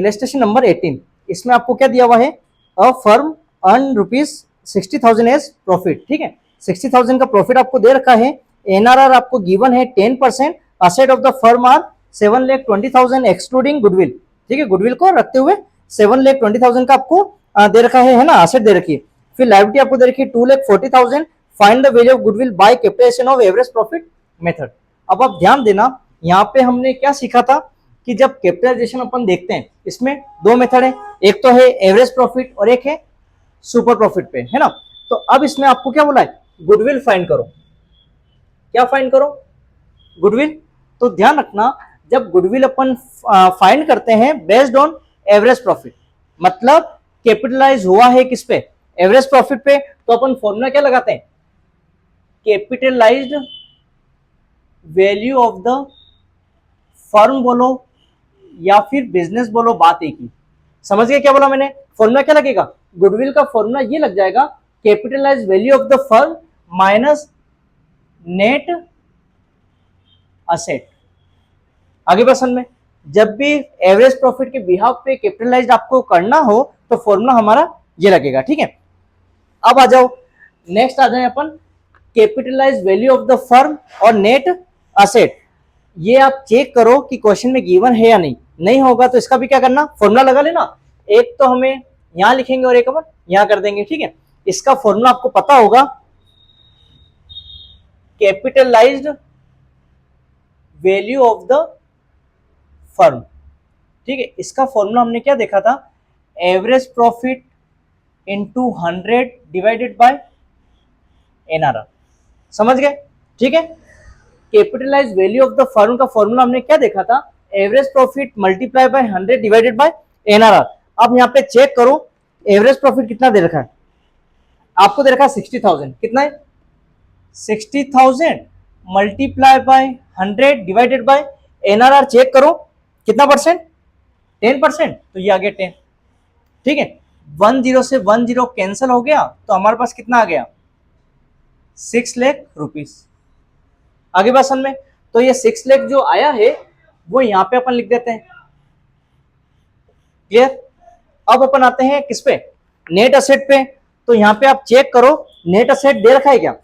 Illustration number 18, इसमें आपको क्या दिया हुआ है, a firm earn ₹60,000 as profit. ठीक है, 60,000 का प्रॉफिट आपको दे रखा है, एनआरआर आपको गिवन है 10%, asset of the firm are 7,20,000 excluding goodwill. ठीक है, गुडविल को रखते हुए 7,20,000 का आपको दे रखा है ना, असेट दे रखी है। फिर लायबिलिटी आपको दे रखी है 2,40,000, find the value of goodwill by capitalisation of average profit method. अब आप ध्यान देना, यहाँ पे हमने क्या सीखा था कि जब कैपिटलाइजेशन अपन देखते हैं, इसमें दो मेथड है, एक तो है एवरेज प्रॉफिट और एक है सुपर प्रॉफिट पे, है ना। तो अब इसमें आपको क्या बोला है, गुडविल फाइंड करो। क्या फाइंड करो, गुडविल। तो ध्यान रखना, जब गुडविल अपन फाइंड करते हैं बेस्ड ऑन एवरेज प्रॉफिट, मतलब कैपिटलाइज हुआ है किस पे, एवरेज प्रॉफिट पे, तो अपन फॉर्मूला क्या लगाते हैं, capitalised value of the firm बोलो या फिर बिजनेस बोलो, बात एक ही। समझ गए क्या बोला मैंने, फॉर्मूला क्या लगेगा, गुडविल का फॉर्मूला ये लग जाएगा, capitalised value of the firm minus net asset. आगे पर्सन में जब भी एवरेज प्रॉफिट के बिहाफ पे कैपिटलाइज्ड आपको करना हो तो फॉर्मूला हमारा ये लगेगा। ठीक है, अब आ जाओ, नेक्स्ट आ जाए अपन capitalized value of the firm और नेट असेट। ये आप चेक करो कि क्वेश्चन में गिवन है या नहीं, नहीं होगा तो इसका भी क्या करना, फॉर्मूला लगा लेना। एक तो हमें यहां लिखेंगे और एक अपन यहां कर देंगे। ठीक है, इसका फॉर्मूला आपको पता होगा, capitalised value of the firm. ठीक है, इसका फॉर्मूला हमने क्या देखा था, average profit into 100 divided by NRR. समझ गए। ठीक है, capitalise value of the firm का फॉर्मूला हमने क्या देखा था, average profit multiply by 100 divided by NRR. अब यहाँ पे चेक करो, एवरेज प्रॉफिट कितना दे रखा है, आपको दे रखा है 60,000। कितना है, 60,000 multiply by 100 divided by NRR. Check करो कितना परसेंट, 10%, तो ये आ गया 10। ठीक है, 10 से 10 कैंसिल हो गया, तो हमारे पास कितना आ गया, 6 लाख रुपीस। आगे बसन में, तो ये 6 लाख जो आया है वो यहां पे अपन लिख देते हैं। क्लियर। अब अपन आते हैं किस पे, नेट असेट पे। तो यहां पे आप चेक करो, नेट असेट दे रखा है क्या,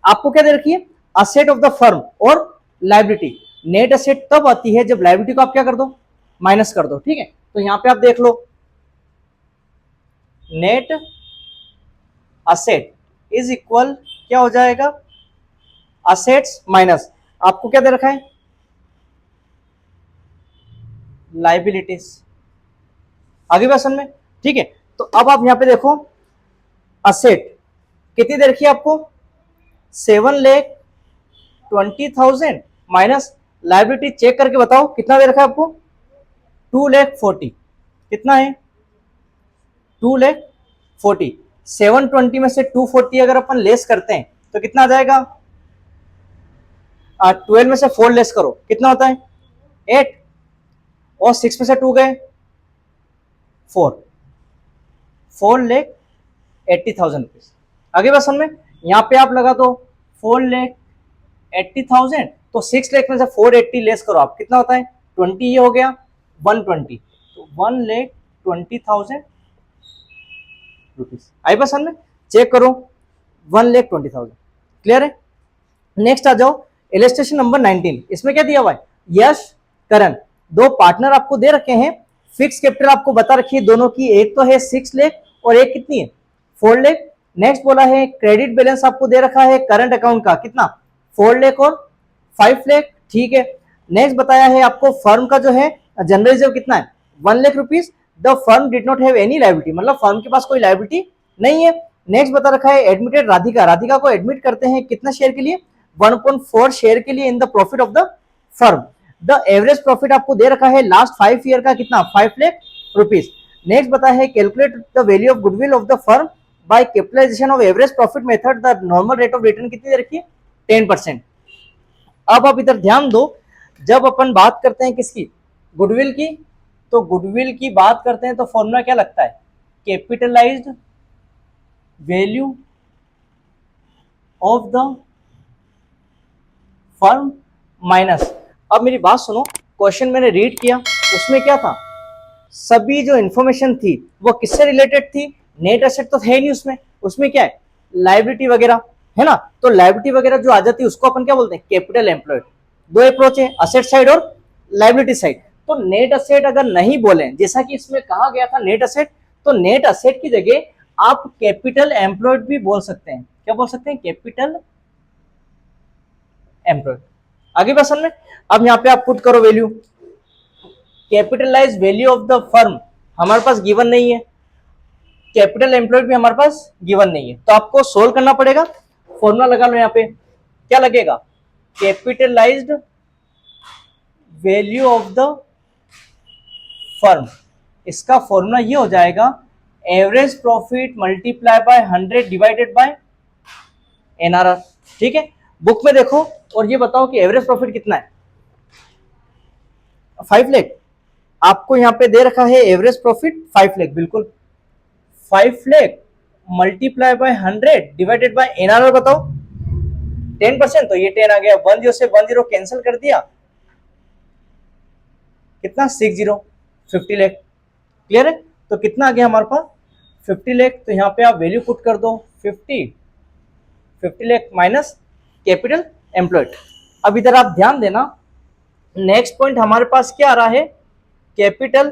आपको क्या दे रखी है, असेट ऑफ द फर्म और लायबिलिटी। नेट असेट तब आती है जब लायबिलिटी को आप क्या कर दो, माइनस कर दो। ठीक है, तो यहां पे आप देख लो, नेट असेट इज इक्वल क्या हो जाएगा, असेट्स माइनस आपको क्या दे रखा है, लाइबिलिटीज। आगे क्वेश्चन में। ठीक है, तो अब आप यहां पे देखो, असेट कितनी दे रखी है आपको, 7,20,000 माइनस लाइबिलिटी। चेक करके बताओ कितना दे रखा है आपको, 2,40,000। कितना है, 2,40,000। 720 में से 240 अगर अपन लेस करते हैं तो कितना आ जाएगा, 12 में से 4 लेस करो, कितना होता है 8, और 6 में से 2 गए 4,80,000 रुपीज। आगे बसन में यहां पे आप लगा दो 4,80,000, तो 6 लाख में से 480 लेस करो आप, कितना होता है 20, ये हो गया 120, तो 1,20,000 रुपीज। आई बसन में चेक करो, 1,20,000। क्लियर है। नेक्स्ट आ जाओ, इलस्ट्रेशन नंबर 19, इसमें क्या दिया हुआ है, यश करण, दो पार्टनर आपको दे रखे हैं, फिक्स कैपिटल आपको बता रखी है दोनों की, एक तो है 6 लाख और एक कितनी है 4 लाख। नेक्स्ट बोला है क्रेडिट बैलेंस आपको दे रखा है करंट अकाउंट का, कितना 4 लाख और 5 लाख। ठीक है, नेक्स्ट बताया है आपको फर्म का जो है जनरल रिजर्व कितना है 1 lakh rupees. The firm did not have any liability, मतलब फर्म के पास कोई लायबिलिटी नहीं है। नेक्स्ट बता रखा है एडमिटेड राधिका, राधिका को एडमिट करते हैं कितना शेयर के लिए, 1.4 शेयर के लिए in the profit of the firm. The average profit आपको दे रखा है लास्ट 5 ईयर का, कितना 5 लाख रुपीज। नेक्स्ट बता है calculate the value of goodwill of the firm by capitalisation of average profit method, the normal rate of return कितनी दे रखी है 10%। अब आप इधर ध्यान दो, जब अपन बात करते हैं किसकी, गुडविल की, तो गुडविल की बात करते हैं तो फॉर्मूला क्या लगता है, capitalised value of the firm minus. अब मेरी बात सुनो, क्वेश्चन मैंने रीड किया, उसमें क्या था सभी जो इंफॉर्मेशन थी वो किससे रिलेटेड थी, नेट एसेट तो है नहीं उसमें, उसमें क्या है लाइबिलिटी वगैरह है ना, तो लाइबिलिटी वगैरह जो आ जाती है उसको अपन क्या बोलते हैं कैपिटल एम्प्लॉयड। दो अप्रोच है, असेट साइड और लाइबिलिटी साइड। तो नेट असेट अगर नहीं बोले जैसा कि इसमें कहा गया था नेट असेट, तो नेट असेट की जगह आप कैपिटल एम्प्लॉयड भी बोल सकते हैं। क्या बोल सकते हैं, कैपिटल एम्प्लॉयड। आगे बात समझ में। अब यहाँ पे आप पुट करो value, capitalise value of the firm हमारे पास गिवन नहीं है, कैपिटल एम्प्लॉयड भी हमारे पास गिवन नहीं है, तो आपको सोल्व करना पड़ेगा। फॉर्मूला लगा लो यहाँ पे, क्या लगेगा, capitalised value of the firm, इसका फॉर्मूला ये हो जाएगा average profit multiply by 100 divided by NRR. ठीक है, बुक में देखो और ये बताओ कि एवरेज प्रॉफिट कितना है, 5 लाख। आपको यहाँ पे दे रखा है एवरेज प्रॉफिट 5 लाख, बिल्कुल 5 lakh multiply by 100 divided by NRR बताओ 10%, तो ये 10 आ गया, 10 से 10 कैंसिल कर दिया, कितना 60, 50 लाख। क्लियर है, तो कितना आ गया हमारे पास 50 लाख। तो यहाँ पे आप वैल्यू पुट कर दो 50 लाख माइनस कैपिटल एम्प्लॉयड। अब इधर आप ध्यान देना, नेक्स्ट पॉइंट हमारे पास क्या आ रहा है, कैपिटल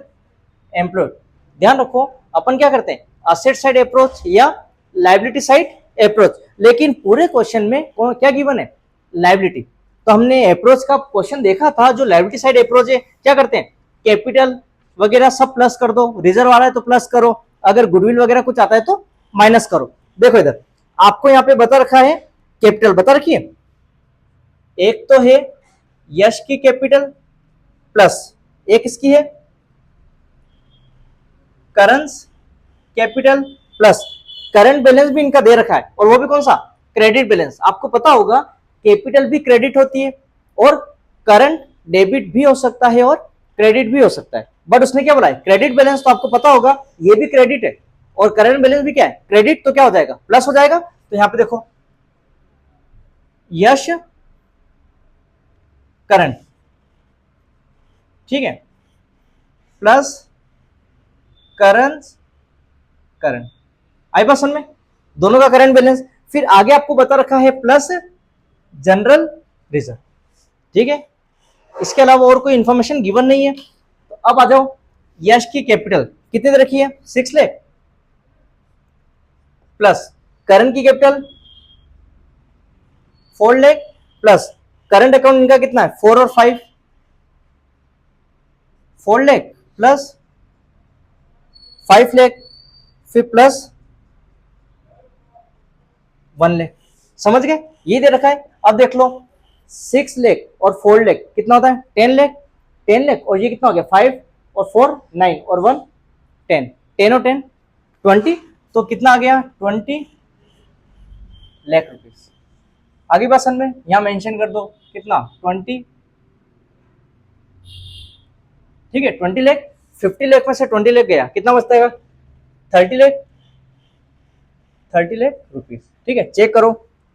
एम्प्लॉयड। ध्यान रखो अपन क्या करते हैं, असेट साइड अप्रोच या लाइबिलिटी साइड अप्रोच, लेकिन पूरे क्वेश्चन में क्या गिवन है, लाइबिलिटी। तो हमने अप्रोच का क्वेश्चन देखा था, जो लाइबिलिटी साइड अप्रोच है क्या करते हैं, कैपिटल वगैरह सब प्लस कर दो, रिजर्व आ रहा है तो प्लस करो, अगर गुडविल वगैरह कुछ आता है तो माइनस करो। देखो इधर आपको यहाँ पे बता रखा है, कैपिटल बता रखी है, एक तो है यश की कैपिटल प्लस एक इसकी है करंस कैपिटल प्लस करंट बैलेंस भी इनका दे रखा है, और वो भी कौन सा, क्रेडिट बैलेंस। आपको पता होगा कैपिटल भी क्रेडिट होती है और करंट डेबिट भी हो सकता है और क्रेडिट भी हो सकता है, बट उसने क्या बोला है क्रेडिट बैलेंस, तो आपको पता होगा ये भी क्रेडिट है और करंट बैलेंस भी क्या है क्रेडिट, तो क्या हो जाएगा प्लस हो जाएगा। तो यहां पे देखो यश करंट, ठीक है, प्लस करंट करंट, आई बात समझ में, दोनों का करंट बैलेंस। फिर आगे आपको बता रखा है प्लस जनरल रिजर्व, ठीक है, इसके अलावा और कोई इंफॉर्मेशन गिवन नहीं है। तो अब आ जाओ, यश की कैपिटल कितने दे रखी है 6 लाख प्लस करंट की capital 4 lakh plus current account इनका कितना है 4 और 5, 4 लाख प्लस 5 लाख फिर प्लस 1 लाख, समझ गए, ये दे रखा है। अब देख लो 6 लाख और 4 लाख कितना होता है 10 लाख, 10 लाख और ये कितना हो गया 5 और 4 9 और 1 10, 10 और 10 20, तो कितना आ गया 20 लाख रुपीस। आगे बात समझ में, यहां मेंशन कर दो कितना 20, ठीक है 20 लाख, 50 लाख में से 20 लाख गया, कितना बचता है 30 लाख, 30 लाख रुपीस। ठीक है, चेक करो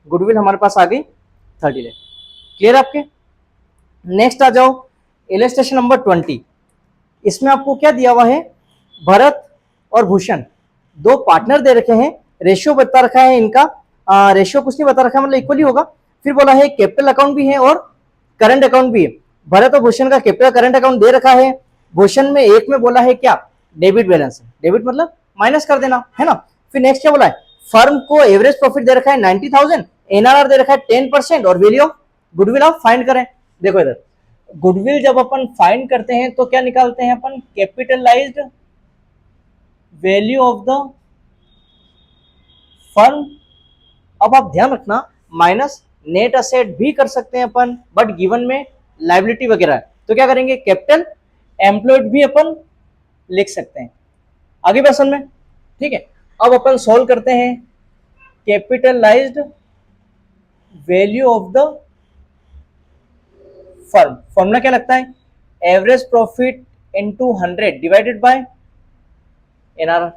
गुडविल हमारे पास आ गई 30 लाख। क्लियर आपके। नेक्स्ट आ जाओ इलस्ट्रेशन नंबर 20, इसमें आपको क्या दिया हुआ है, भरत और भूषण दो पार्टनर दे रखे हैं, रेशियो बता रखा है इनका, रेशियो कुछ नहीं बता रखा, मतलब इक्वली होगा। फिर बोला है कैपिटल अकाउंट भी है और करंट अकाउंट भी है। भरत और भूषण का कैपिटल करंट अकाउंट दे रखा है, भूषण में एक में बोला है क्या डेबिट बैलेंस है, डेबिट मतलब माइनस कर देना है ना। फिर नेक्स्ट क्या बोला है, फर्म को एवरेज प्रॉफिट दे रखा है 90,000, एनआरआर दे रखा है 10% और वैल्यू ऑफ गुडविल आप फाइंड करें। देखो इधर गुडविल जब अपन फाइंड करते हैं तो क्या निकालते हैं अपन, capitalized value of the firm. अब आप ध्यान रखना माइनस नेट असेट भी कर सकते हैं अपन, बट गिवन में लाइबिलिटी वगैरह है तो क्या करेंगे कैपिटल एम्प्लॉयड भी अपन लिख सकते हैं। आगे क्वेश्चन में, ठीक है, अब अपन सॉल्व करते हैं capitalised value of the firm. Formula क्या लगता है, average profit into 100 divided by NRR.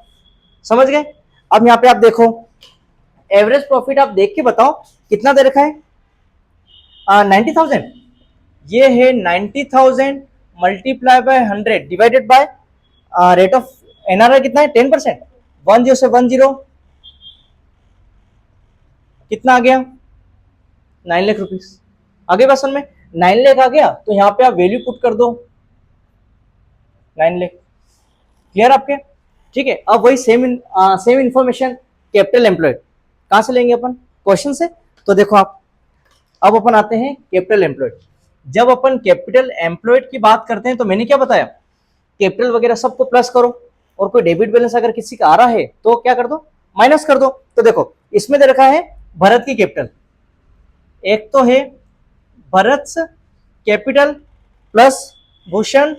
समझ गए। अब यहां पे आप देखो एवरेज प्रॉफिट आप देख के बताओ कितना दे रखा है, 90,000। ये है 90,000 multiply by 100 divided by rate of NRI कितना है 10%, 10 से 10 कितना आ गया 9 लाख रुपीस। आगे बात समझ में, 9 लाख आ गया तो यहाँ पे आप वैल्यू पुट कर दो 9 लाख। क्लियर आपके? ठीक है। अब वही सेम इंफॉर्मेशन कैपिटल एम्प्लॉयड कहां से लेंगे अपन, क्वेश्चन से। तो देखो आप, अब अपन आते हैं कैपिटल एम्प्लॉयड। जब अपन कैपिटल एम्प्लॉयड की बात करते हैं तो मैंने क्या बताया, कैपिटल वगैरह सबको प्लस करो, और कोई डेबिट बैलेंस अगर किसी का आ रहा है तो क्या कर दो, माइनस कर दो। तो देखो इसमें दे रखा है भरत की कैपिटल, एक तो है Bharat capital plus Bhushan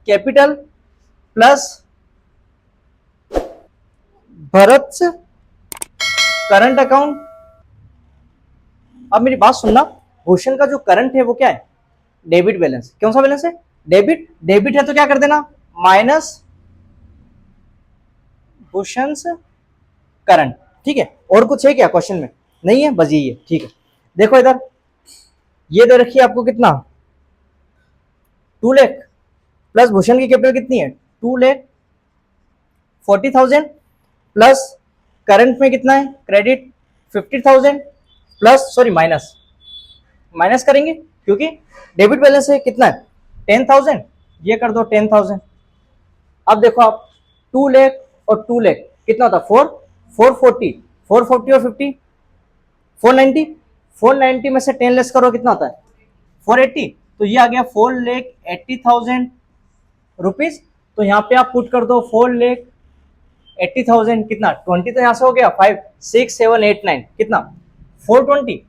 capital plus Bharat current account. अब मेरी बात सुनना, भूषण का जो करंट है वो क्या है, डेबिट बैलेंस। कौन सा बैलेंस है, डेबिट है तो क्या कर देना, माइनस भूषण करंट। ठीक है। और कुछ है क्या क्वेश्चन में, नहीं है, बस यही है। ठीक है। देखो इधर ये दे रखी है आपको कितना 2 लाख, प्लस भूषण की कैपिटल कितनी है 2,40,000, प्लस करंट में कितना है क्रेडिट 50,000, प्लस सॉरी माइनस करेंगे क्योंकि डेबिट बैलेंस है कितना है 10,000, ये कर दो 10,000। अब देखो आप 2 लाख और 2 लाख कितना होता है 440 और 50 490 में से 10 लेस करो कितना होता है 480, तो ये आ गया 4,80,000 रुपीज। तो यहाँ पे आप पुट कर दो 4,80,000 कितना 20 तो यहाँ से हो गया 5 6 7 8 9 कितना 420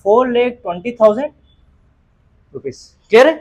4,20,000 रुपीज। क्लियर है?